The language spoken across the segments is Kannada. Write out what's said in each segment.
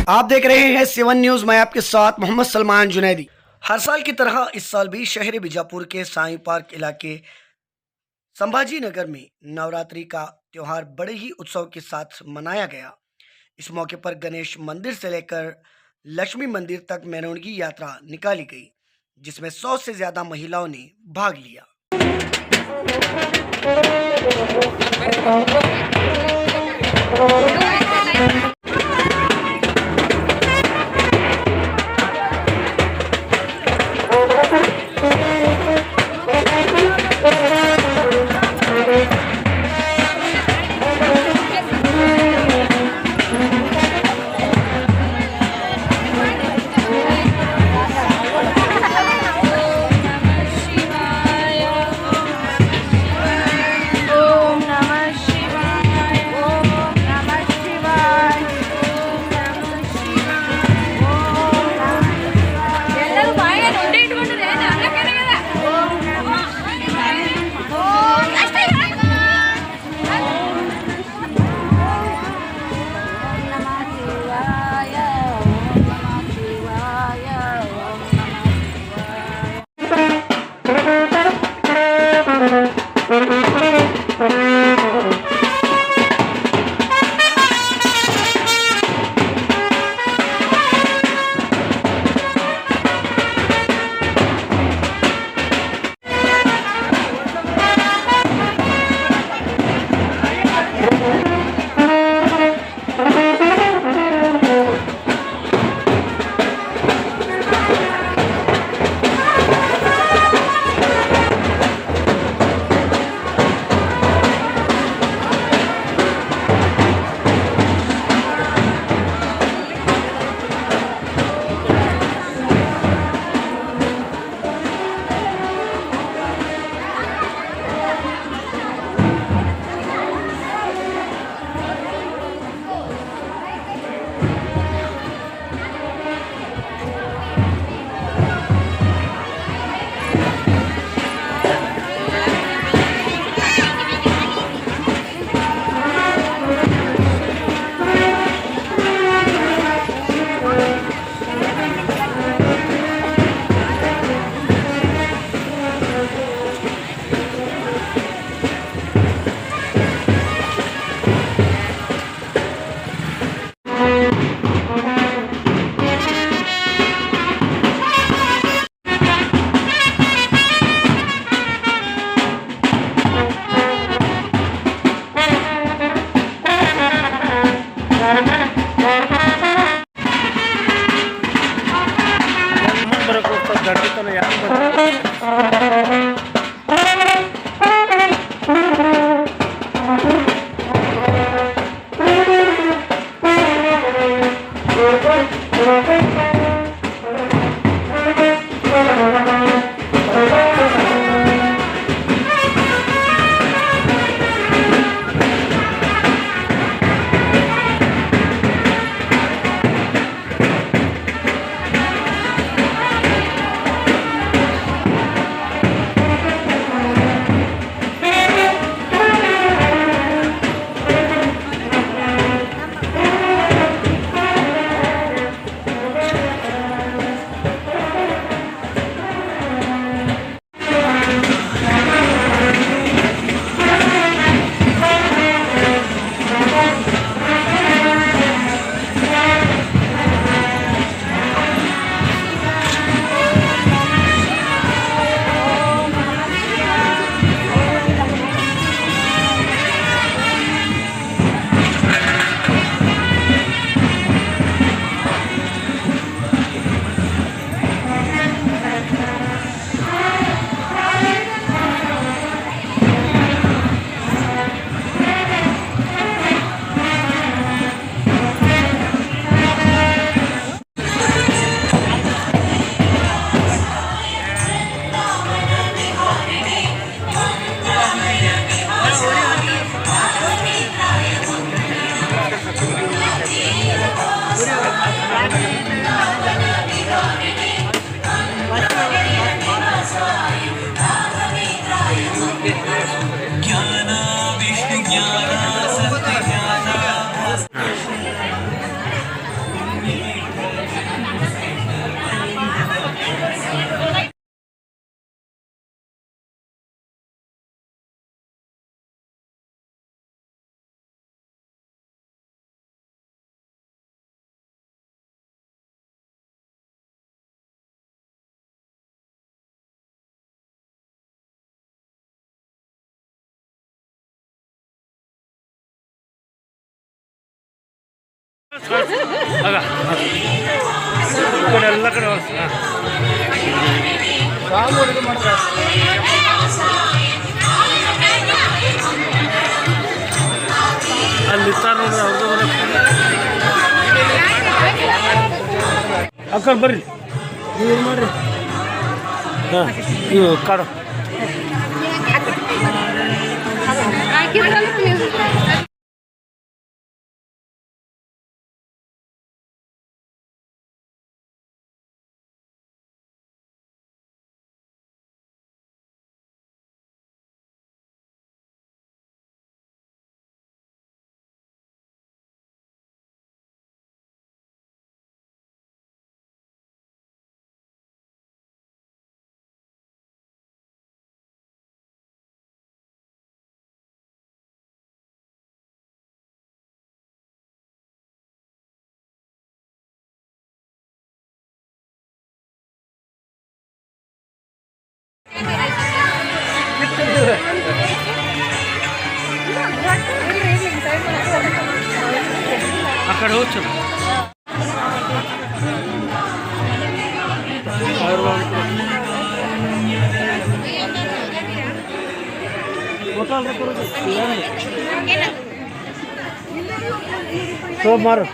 आप देख रहे हैं सेवन न्यूज। मैं आपके साथ मोहम्मद सलमान जुनैदी। हर साल की तरह इस साल भी शहर बीजापुर के साई पार्क इलाके संभाजी नगर में नवरात्रि का त्योहार बड़े ही उत्सव के साथ मनाया गया। इस मौके पर गणेश मंदिर से लेकर लक्ष्मी मंदिर तक मेरवणगी यात्रा निकाली गई, जिसमें 100 से ज्यादा महिलाओं ने भाग लिया। ಎಲ್ಲ ಕಡೆ ಅಲ್ಲಿ ನೋಡ್ರಿ ಅವ್ರದ್ದು ಅಕ್ಕ ಬರ್ರಿ ನೀವು ಏನು ಮಾಡ್ರಿ ಹಾಂ ಇವು ಕಾಡು అక్కడ వచ్చు సోమారు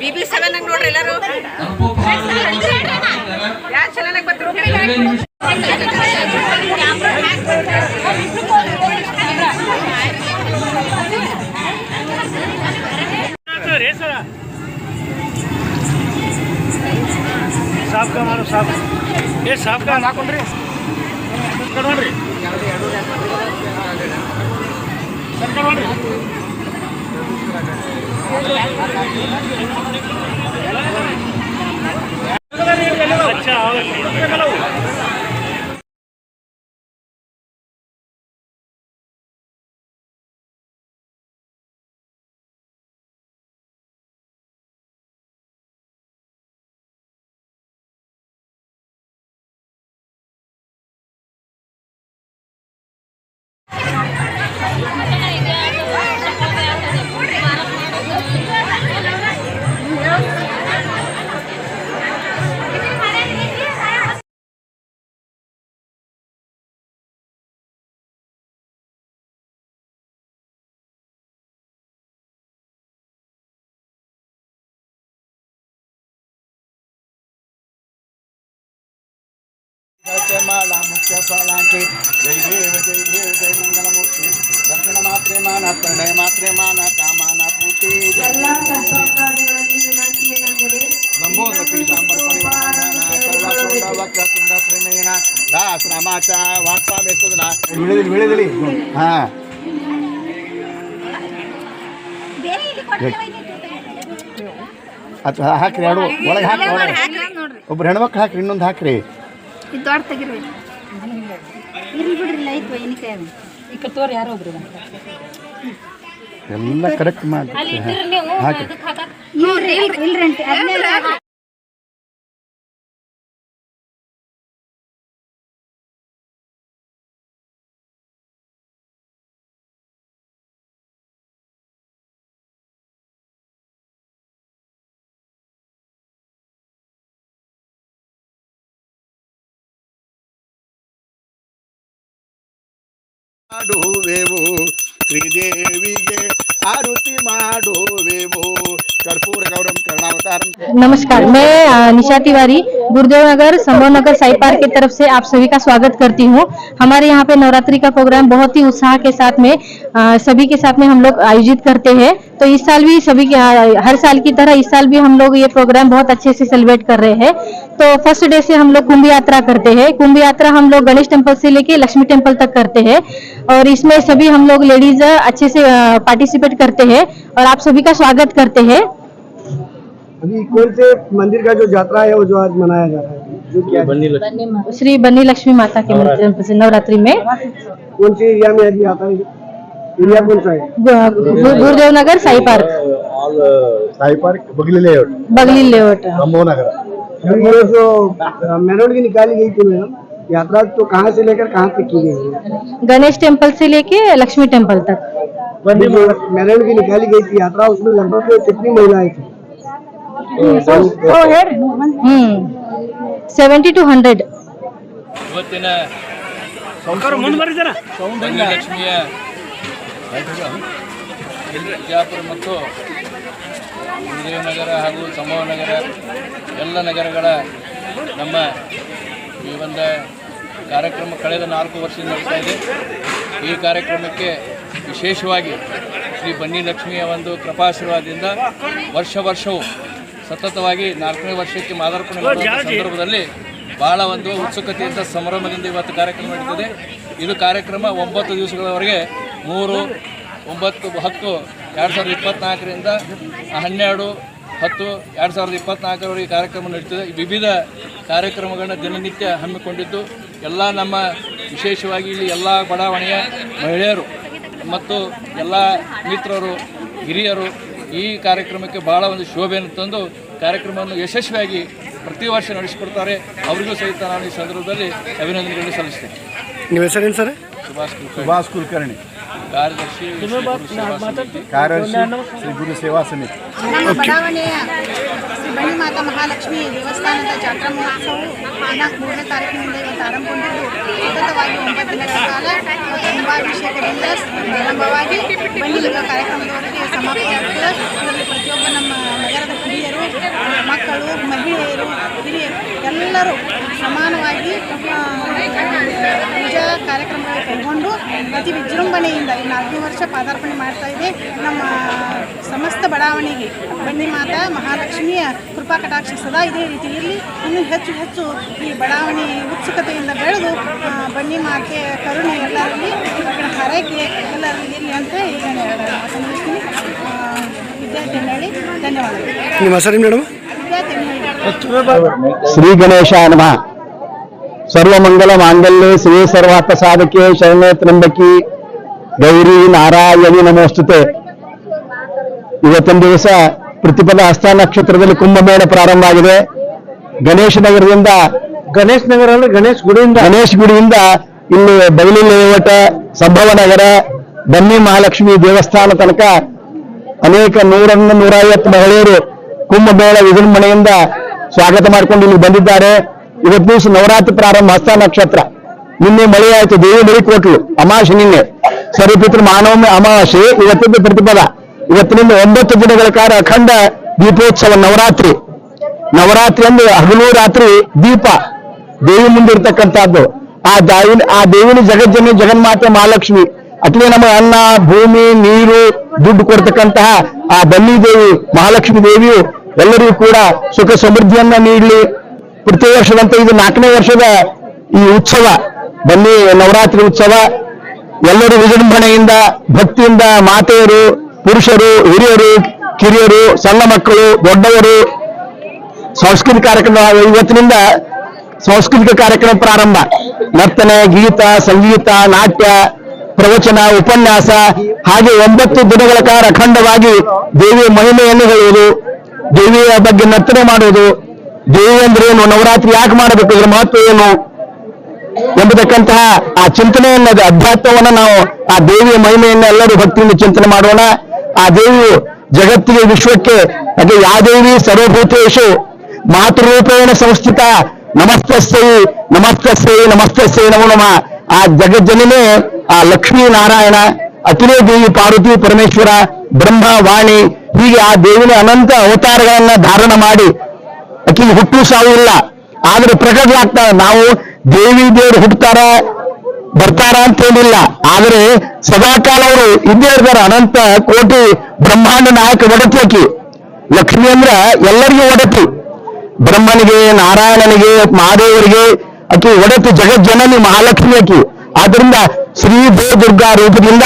BB7 ನೋಡ್ರಿ ಎಲ್ಲರೂ ಯಾ ಚಾನೆಲ್ ಬರ್ತೀರಿ साफ का मारो साफ ये साफ का हाಕೊಂಡ್ರಿ ನೋಡ್ರಿ ನೋಡ್ರಿ अच्छा माला मुख्य फलांचे जय देव जय मंगलमूर्ति दर्शन मात्रे मान प्रणय मात्रे मान कामाना पूर्ति लंबोदर पीतांबर परिवर्तन सर्वसुंदर वक्र सुंदर प्रणयन दास रामाचा वार्ता बेसुदना विळेदली हां अच्छा ಹಾಕ್ರಿ ಎರಡು ಒಳಗೆ ಹಾಕಿ ಒಬ್ಬರು ಹೆಣ್ಮಕ್ಳು ಹಾಕ್ರಿ ಇನ್ನೊಂದು ಹಾಕ್ರಿ ಇದು ದೊಡ್ಡ ತೆಗಿರ್ಬೇಕು ಇರ್ಲಿ ಬಿಡ್ರಿ ಲೈಟ್ ವೈನಿಕಾಯ ಈಗ ತೋರಿ ಯಾರೋ ಒಬ್ರು ಎಲ್ಲ ಕರೆಕ್ಟ್ ಮಾಡಿ ಹಾಕಿ ಇಲ್ರಿ ಇಲ್ರಿ ಅದನ್ನೇ ಮಾಡುವೆವು ಶ್ರೀದೇವಿಗೆ आरती ಮಾಡುವೆವು कर्पूर गौरम कर्णावतारम। नमस्कार, मैं निशा तिवारी गुरुदेव नगर संभव नगर साई पार्क की तरफ से आप सभी का स्वागत करती हूँ। हमारे यहाँ पे नवरात्रि का प्रोग्राम बहुत ही उत्साह के साथ में सभी के साथ में हम लोग आयोजित करते हैं। तो इस साल भी सभी हर साल की तरह इस साल भी हम लोग ये प्रोग्राम बहुत अच्छे से सेलिब्रेट कर रहे हैं। तो फर्स्ट डे से हम लोग कुंभ यात्रा करते हैं। कुंभ यात्रा हम लोग गणेश टेम्पल से लेके लक्ष्मी टेम्पल तक करते हैं और इसमें सभी हम लोग लेडीज अच्छे से पार्टिसिपेट करते हैं और आप सभी का स्वागत करते हैं। अभी कौन से मंदिर का जो यात्रा है वो जो आज मनाया जा रहा है? श्री बन्नी लक्ष्मी माता के नवरात्रि में कौन सी एरिया में अभी आता है? एरिया कौन सा है? गुरुदेव नगर साई पार्क साई पार्क बगली लेआउट बगली लेआउट संभव नगर। ये जो मेरवणगी निकाली गई थी मैडम, यात्रा तो कहाँ से लेकर कहाँ तक की गई है? गणेश टेम्पल से लेके लक्ष्मी टेम्पल तक। मेरवणगी निकाली गई थी यात्रा, उसमें लगभग कितनी महिलाएं थी? 70 to 100. ಇವತ್ತಿನ ಮುಂದೆ ಬರೀತಾರ ಬನ್ನಿ ಲಕ್ಷ್ಮಿಯ ಬಿಜಾಪುರ ಮತ್ತು ಗುರುದೇವನಗರ ಹಾಗೂ ಸಂಭವ ನಗರ ಎಲ್ಲ ನಗರಗಳ ನಮ್ಮ ಈ ಒಂದು ಕಾರ್ಯಕ್ರಮ ಕಳೆದ 4 ವರ್ಷದಿಂದ ನಡೀತಾ ಇದೆ. ಈ ಕಾರ್ಯಕ್ರಮಕ್ಕೆ ವಿಶೇಷವಾಗಿ ಶ್ರೀ ಬನ್ನಿ ಲಕ್ಷ್ಮಿಯ ಒಂದು ಕೃಪಾಶೀರ್ವಾದದಿಂದ ವರ್ಷವೂ ಸತತವಾಗಿ 4ನೇ ವರ್ಷಕ್ಕೆ ಮಾದಾರ್ಪಣೆ ಮಾಡುವ ಸಂದರ್ಭದಲ್ಲಿ ಭಾಳ ಒಂದು ಉತ್ಸುಕತೆಯಿಂದ ಸಂಭ್ರಮದಿಂದ ಇವತ್ತು ಕಾರ್ಯಕ್ರಮ ನಡೀತದೆ. ಇದು ಕಾರ್ಯಕ್ರಮ 9 ದಿವಸಗಳವರೆಗೆ 3, 9, 10, 2024ರಿಂದ 12, 10, 2024ರವರೆಗೆ ಕಾರ್ಯಕ್ರಮ ನಡೀತದೆ. ವಿವಿಧ ಕಾರ್ಯಕ್ರಮಗಳನ್ನ ದಿನನಿತ್ಯ ಹಮ್ಮಿಕೊಂಡಿದ್ದು ಎಲ್ಲ ನಮ್ಮ ವಿಶೇಷವಾಗಿ ಇಲ್ಲಿ ಎಲ್ಲ ಬಡಾವಣೆಯ ಮಹಿಳೆಯರು ಮತ್ತು ಎಲ್ಲ ಮಿತ್ರರು ಹಿರಿಯರು ಈ ಕಾರ್ಯಕ್ರಮಕ್ಕೆ ಭಾಳ ಒಂದು ಶೋಭೆಯನ್ನು ತಂದು ಕಾರ್ಯಕ್ರಮವನ್ನು ಯಶಸ್ವಿಯಾಗಿ ಪ್ರತಿ ವರ್ಷ ನಡೆಸಿಕೊಡ್ತಾರೆ. ಅವರಿಗೂ ಸಹಿತ ನಾನು ಈ ಸಂದರ್ಭದಲ್ಲಿ ಅಭಿನಂದನೆಗಳನ್ನು ಸಲ್ಲಿಸ್ತೇನೆ. ನಿಮ್ಮ ಹೆಸರೇನು ಸರ್? सुभाष कुलकर्णी ಕಾರ್ಯದರ್ಶಿ ಶ್ರೀ ಗುರು ಸೇವಾ ಸಮಿತಿ. ನಮ್ಮ ಬಡಾವಣೆಯ ಶ್ರೀ ಬನ್ನಿ ಮಾತಾ ಮಹಾಲಕ್ಷ್ಮಿ ದೇವಸ್ಥಾನದ ಜಾತ್ರಾ ಮಹೋತ್ಸವವು 3ನೇ ತಾರೀಕಿನಿಂದ ಇವತ್ತು ಆರಂಭಗೊಂಡಿದ್ದು ಸತತವಾಗಿ 9 ದಿನಗಳ ಕಾಲ ಕುಂಭಾಭಿಷೇಕದಿಂದ ಪ್ರಾರಂಭವಾಗಿ ಬನ್ನಿ ಕಾರ್ಯಕ್ರಮದವರೆಗೆ ಸಮಾಪ್ತಿಯಾಗುತ್ತದೆ. ಇದರಲ್ಲಿ ಪ್ರತಿಯೊಬ್ಬ ನಮ್ಮ ನಗರದ ಹಿರಿಯರು, ಮಕ್ಕಳು, ಮಹಿಳೆಯರು, ಹಿರಿಯರು ಎಲ್ಲರೂ ಸಮಾನವಾಗಿ ಪೂಜಾ ಕಾರ್ಯಕ್ರಮಗಳಲ್ಲಿ ಕೈಗೊಂಡು ಅತಿ ವಿಜೃಂಭಣೆಯಿಂದ ಈ 4ನೇ ವರ್ಷ ಪಾದಾರ್ಪಣೆ ಮಾಡ್ತಾ ಇದೆ. ನಮ್ಮ ಸಮಸ್ತ ಬಡಾವಣೆಗೆ ಬನ್ನಿ ಮಾತಾ ಮಹಾಲಕ್ಷ್ಮಿಯ ಕೃಪಾ ಕಟಾಕ್ಷ ಸದಾ ಇದೇ ರೀತಿಯಲ್ಲಿ ಇನ್ನೂ ಹೆಚ್ಚು ಈ ಬಡಾವಣೆ ಉತ್ಸುಕತೆಯಿಂದ ಬೆಳೆದು ಬನ್ನಿ ಮಾತೆಯ ಕರುಣೆ ಎಲ್ಲರಲ್ಲಿ ಹಾರೈಕೆ ಎಲ್ಲರಲ್ಲಿ ಇರಲಿ ಅಂತ ಸಂದೇಶಿಸ್ತೀನಿ. ವಿದ್ಯಾರ್ಥಿ ಹೇಳಿ ಧನ್ಯವಾದಗಳು. ನಿಮ್ಮ ಹೆಸರೇನು ಮೇಡಮ್? ವಿದ್ಯಾರ್ಥಿ ಹೇಳಿ ಶ್ರೀ ಗಣೇಶ ನಮಃ. ಸರ್ವಮಂಗಲ ಮಾಂಗಲ್ಯೆ ಶ್ರೀ ಸರ್ವಾರ್ಥ ಸಾಧಕೆ ಶರಣ್ಯೆ ತ್ರ್ಯಂಬಕಿ ಗೌರಿ ನಾರಾಯಣಿ ನಮೋಸ್ತುತೆ. ಇವತ್ತಿನ ದಿವಸ ಪ್ರತಿಪದ ಹಸ್ತ ನಕ್ಷತ್ರದಲ್ಲಿ ಕುಂಭಮೇಳ ಪ್ರಾರಂಭ ಆಗಿದೆ. ಗಣೇಶ ನಗರದಿಂದ ಗಣೇಶ್ ಗುಡಿಯಿಂದ ಇಲ್ಲಿ ಬಯಲು ಲೇಔಟ, ಸಂಭವ ನಗರ, ಬನ್ನಿ ಮಹಾಲಕ್ಷ್ಮಿ ದೇವಸ್ಥಾನ ತನಕ ಅನೇಕ 100-150 ಮಹಿಳೆಯರು ಕುಂಭಮೇಳ ವಿಜೃಂಭಣೆಯಿಂದ ಸ್ವಾಗತ ಮಾಡಿಕೊಂಡು ಇಲ್ಲಿ ಬಂದಿದ್ದಾರೆ. ಇವತ್ತು ದಿವಸ ನವರಾತ್ರಿ ಪ್ರಾರಂಭ, ಹಸ್ತ ನಕ್ಷತ್ರ. ನಿನ್ನೆ ಮಳೆ ಆಯ್ತು, ದೇವಿ ಮಳೆ ಕೊಟ್ಲು. ಅಮಾವಾಸ್ಯೆ ನಿನ್ನೆ, ಸರಿಪಿತೃ ಮಾನವಮಿ ಅಮಾವಾಸ್ಯೆ, ಇವತ್ತಿದ್ದು ಪ್ರತಿಪದ. ಇವತ್ತಿನಿಂದ 9 ದಿನಗಳ ಕಾಲ ಅಖಂಡ ದೀಪೋತ್ಸವ ನವರಾತ್ರಿ ಅಂದ್ರೆ ಹಗಲು ರಾತ್ರಿ ದೀಪ ದೇವಿ ಮುಂದಿರ್ತಕ್ಕಂಥದ್ದು. ಆ ದೇವಿನ ಜಗಜ್ಜನಿ ಜಗನ್ಮಾತೆ ಮಹಾಲಕ್ಷ್ಮಿ ಅಟ್ಲೇ ನಮ್ಮ ಅನ್ನ, ಭೂಮಿ, ನೀರು, ದುಡ್ಡು ಕೊಡ್ತಕ್ಕಂತಹ ಆ ಬನ್ನಿ ದೇವಿ ಮಹಾಲಕ್ಷ್ಮಿ ದೇವಿಯು ಎಲ್ಲರಿಗೂ ಕೂಡ ಸುಖ ಸಮೃದ್ಧಿಯನ್ನ ನೀಡಲಿ. ಪ್ರತಿ ವರ್ಷದಂತೆ ಇದು 4ನೇ ವರ್ಷದ ಈ ಉತ್ಸವ, ಬನ್ನಿ ನವರಾತ್ರಿ ಉತ್ಸವ. ಎಲ್ಲರೂ ವಿಜೃಂಭಣೆಯಿಂದ ಭಕ್ತಿಯಿಂದ ಮಾತೆಯರು, ಪುರುಷರು, ಹಿರಿಯರು, ಕಿರಿಯರು, ಸಣ್ಣ ಮಕ್ಕಳು, ದೊಡ್ಡವರು ಸಾಂಸ್ಕೃತಿಕ ಕಾರ್ಯಕ್ರಮ. ಇವತ್ತಿನಿಂದ ಸಾಂಸ್ಕೃತಿಕ ಕಾರ್ಯಕ್ರಮ ಪ್ರಾರಂಭ. ನರ್ತನೆ, ಗೀತ, ಸಂಗೀತ, ನಾಟ್ಯ, ಪ್ರವಚನ, ಉಪನ್ಯಾಸ, ಹಾಗೆ 9 ದಿನಗಳ ಕಾಲ ಅಖಂಡವಾಗಿ ದೇವಿಯ ಮಹಿಮೆಯನ್ನು ಹೇಳುವುದು, ದೇವಿಯ ಬಗ್ಗೆ ನರ್ತನೆ ಮಾಡುವುದು, ದೇವಿ ಅಂದ್ರೆ ಏನು, ನವರಾತ್ರಿ ಯಾಕೆ ಮಾಡಬೇಕು, ಇದರ ಮಹತ್ವ ಏನು ಎಂಬತಕ್ಕಂತಹ ಆ ಚಿಂತನೆಯನ್ನ, ಅಧ್ಯಾತ್ಮವನ್ನು ನಾವು ಆ ದೇವಿಯ ಮಹಿಮೆಯನ್ನು ಎಲ್ಲರೂ ಭಕ್ತಿಯಿಂದ ಚಿಂತನೆ ಮಾಡೋಣ. ಆ ದೇವಿಯು ಜಗತ್ತಿಗೆ, ವಿಶ್ವಕ್ಕೆ ಹಾಗೆ ಯಾ ದೇವಿ ಸರ್ವಭೂತೇಶು ಮಾತೃರೂಪೇಣ ಸಂಸ್ಥಿತ ನಮಸ್ತಸ್ಸೈ ನಮೋ ನಮಃ. ಆ ಜಗಜ್ಜನಿನೇ ಆ ಲಕ್ಷ್ಮೀ ನಾರಾಯಣ, ಅತಿರೇ ದೇವಿ, ಪಾರ್ವತಿ, ಪರಮೇಶ್ವರ, ಬ್ರಹ್ಮ, ವಾಣಿ, ಹೀಗೆ ಆ ದೇವಿನ ಅನಂತ ಅವತಾರಗಳನ್ನ ಧಾರಣ ಮಾಡಿ ಆಕೆಗೆ ಹುಟ್ಟು ಸಾವು ಇಲ್ಲ, ಆದ್ರೆ ಪ್ರಕಟವಾಗ್ತಾರೆ. ನಾವು ದೇವರು ಹುಟ್ಟುತ್ತಾರ ಬರ್ತಾರ ಅಂತ ಹೇಳಿಲ್ಲ, ಆದರೆ ಸದಾಕಾಲ ಅವರು ಇದ್ದೇ ಇರ್ತಾರೆ. ಅನಂತ ಕೋಟಿ ಬ್ರಹ್ಮಾಂಡ ನಾಯಕ ಒಡತಿ ಆಕಿ ಲಕ್ಷ್ಮಿ ಅಂದ್ರ ಎಲ್ಲರಿಗೂ ಒಡತಿ. ಬ್ರಹ್ಮನಿಗೆ, ನಾರಾಯಣನಿಗೆ, ಮಹಾದೇವರಿಗೆ ಆಕಿ ಒಡತಿ, ಜಗಜ್ಜನನಿ ಮಹಾಲಕ್ಷ್ಮಿ ಆಕಿ. ಆದ್ರಿಂದ ಶ್ರೀ ದುರ್ಗಾ ರೂಪದಿಂದ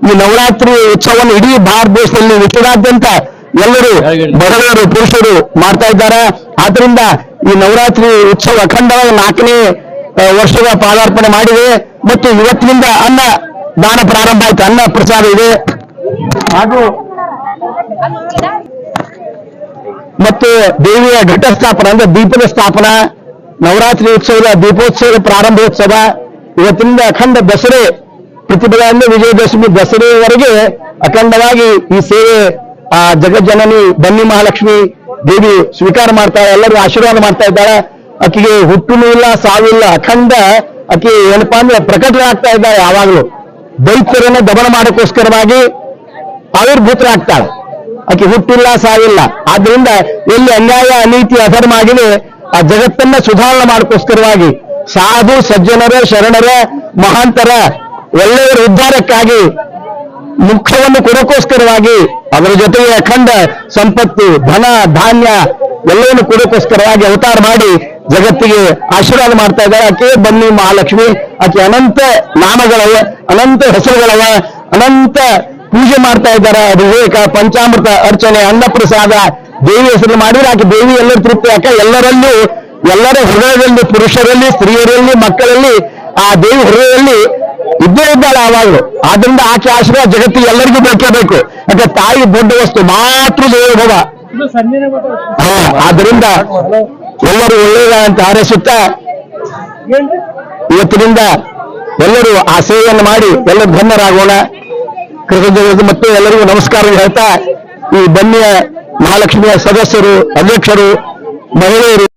ಈ ನವರಾತ್ರಿ ಉತ್ಸವವನ್ನು ಇಡೀ ಭಾರತ ದೇಶದಲ್ಲಿ ವಿಶ್ವದಾದ್ಯಂತ ಎಲ್ಲರೂ ಬಡವರು, ಪುರುಷರು ಮಾಡ್ತಾ ಇದ್ದಾರೆ. ಆದ್ರಿಂದ ಈ ನವರಾತ್ರಿ ಉತ್ಸವ ಅಖಂಡವಾಗಿ 4ನೇ ವರ್ಷದ ಪಾದಾರ್ಪಣೆ ಮಾಡಿದೆ ಮತ್ತು ಇವತ್ತಿನಿಂದ ಅನ್ನ ದಾನ ಪ್ರಾರಂಭ ಆಯ್ತು, ಅನ್ನ ಪ್ರಸಾದ ಇದೆ ಹಾಗೂ ಮತ್ತು ದೇವಿಯ ಘಟಸ್ಥಾಪನ ಅಂದ್ರೆ ದೀಪದ ಸ್ಥಾಪನಾ, ನವರಾತ್ರಿ ಉತ್ಸವದ ದೀಪೋತ್ಸವದ ಪ್ರಾರಂಭೋತ್ಸವ, ಇವತ್ತಿನಿಂದ ಅಖಂಡ ದಸರೆ ಪ್ರತಿಭೆಯಿಂದ ವಿಜಯದಶಮಿ ದಸರೆಯವರೆಗೆ ಅಖಂಡವಾಗಿ ಈ ಸೇವೆ ಆ ಜಗಜ್ಜನನಿ ಬನ್ನಿ ಮಹಾಲಕ್ಷ್ಮಿ ದೇವಿ ಸ್ವೀಕಾರ ಮಾಡ್ತಾಳೆ, ಎಲ್ಲರೂ ಆಶೀರ್ವಾದ ಮಾಡ್ತಾ ಇದ್ದಾಳೆ. ಆಕೆಗೆ ಹುಟ್ಟುನೂ ಇಲ್ಲ ಸಾವಿಲ್ಲ, ಅಖಂಡ ಆಕೆ ಏನಪ್ಪಾ ಅಂದ್ರೆ ಪ್ರಕಟರಾಗ್ತಾ ಇದ್ದಾಳೆ. ಯಾವಾಗಲೂ ದೈತ್ಯರನ್ನ ದಮನ ಮಾಡೋಕ್ಕೋಸ್ಕರವಾಗಿ ಆವಿರ್ಭೂತರಾಗ್ತಾಳೆ. ಆಕೆ ಹುಟ್ಟಿಲ್ಲ ಸಾವಿಲ್ಲ. ಆದ್ರಿಂದ ಎಲ್ಲಿ ಅನ್ಯಾಯ ಅನೀತಿ ಅಧರ್ಮ ಆಗಿದೆ ಆ ಜಗತ್ತನ್ನ ಸುಧಾರಣೆ ಮಾಡೋಕ್ಕೋಸ್ಕರವಾಗಿ ಸಾಧು ಸಜ್ಜನರ ಶರಣರ ಮಹಾಂತರ ಒಳ್ಳೆಯವರ ಉದ್ಧಾರಕ್ಕಾಗಿ ಮುಖವನ್ನು ಕೊಡೋಕ್ಕೋಸ್ಕರವಾಗಿ ಅದರ ಜೊತೆಗೆ ಅಖಂಡ ಸಂಪತ್ತು ಧನ ಧಾನ್ಯ ಎಲ್ಲವನ್ನು ಕೊಡೋಕ್ಕೋಸ್ಕರವಾಗಿ ಅವತಾರ ಮಾಡಿ ಜಗತ್ತಿಗೆ ಆಶೀರ್ವಾದ ಮಾಡ್ತಾ ಇದ್ದಾರೆ. ಆಕೆ ಬನ್ನಿ ಮಹಾಲಕ್ಷ್ಮಿ. ಆಕೆ ಅನಂತ ನಾಮಗಳವ, ಅನಂತ ಹೆಸರುಗಳವ, ಅನಂತ ಪೂಜೆ ಮಾಡ್ತಾ ಇದ್ದಾರೆ. ಅಭಿಷೇಕ ಪಂಚಾಮೃತ ಅರ್ಚನೆ ಅನ್ನಪ್ರಸಾದ ದೇವಿ ಹೆಸರು ಮಾಡಿದ್ರೆ ಆಕೆ ದೇವಿ ಎಲ್ಲರೂ ತೃಪ್ತಿ. ಯಾಕೆ ಎಲ್ಲರಲ್ಲೂ ಎಲ್ಲರ ಹೃದಯದಲ್ಲಿ ಪುರುಷರಲ್ಲಿ ಸ್ತ್ರೀಯರಲ್ಲಿ ಮಕ್ಕಳಲ್ಲಿ ಆ ದೇವಿ ಹೃದಯದಲ್ಲಿ ಇದ್ದೇ ಇದ್ದಾಳೆ ಯಾವಾಗಲೂ. ಆದ್ರಿಂದ ಆಕೆ ಆಶೀರ್ವಾದ ಜಗತ್ತಿಗೆ ಎಲ್ಲರಿಗೂ ಬೇಕೇಬೇಕು. ಯಾಕೆ ತಾಯಿ ದೊಡ್ಡ ವಸ್ತು, ಮಾತೃ ದೇವೋಭವ. ಆದ್ರಿಂದ ಎಲ್ಲರೂ ಒಳ್ಳೆಯದ ಅಂತ ಹಾರೈಸುತ್ತಾ ಇವತ್ತಿನಿಂದ ಎಲ್ಲರೂ ಆ ಸೇವೆಯನ್ನು ಮಾಡಿ ಎಲ್ಲರೂ ಧನ್ಯರಾಗೋಣ. ಕೃತಜ್ಞತೆ ಮತ್ತು ಎಲ್ಲರಿಗೂ ನಮಸ್ಕಾರ ಹೇಳ್ತಾ ಈ ಬನ್ನಿಯ ಮಹಾಲಕ್ಷ್ಮಿಯ ಸದಸ್ಯರು, ಅಧ್ಯಕ್ಷರು, ಮಹಿಳೆಯರು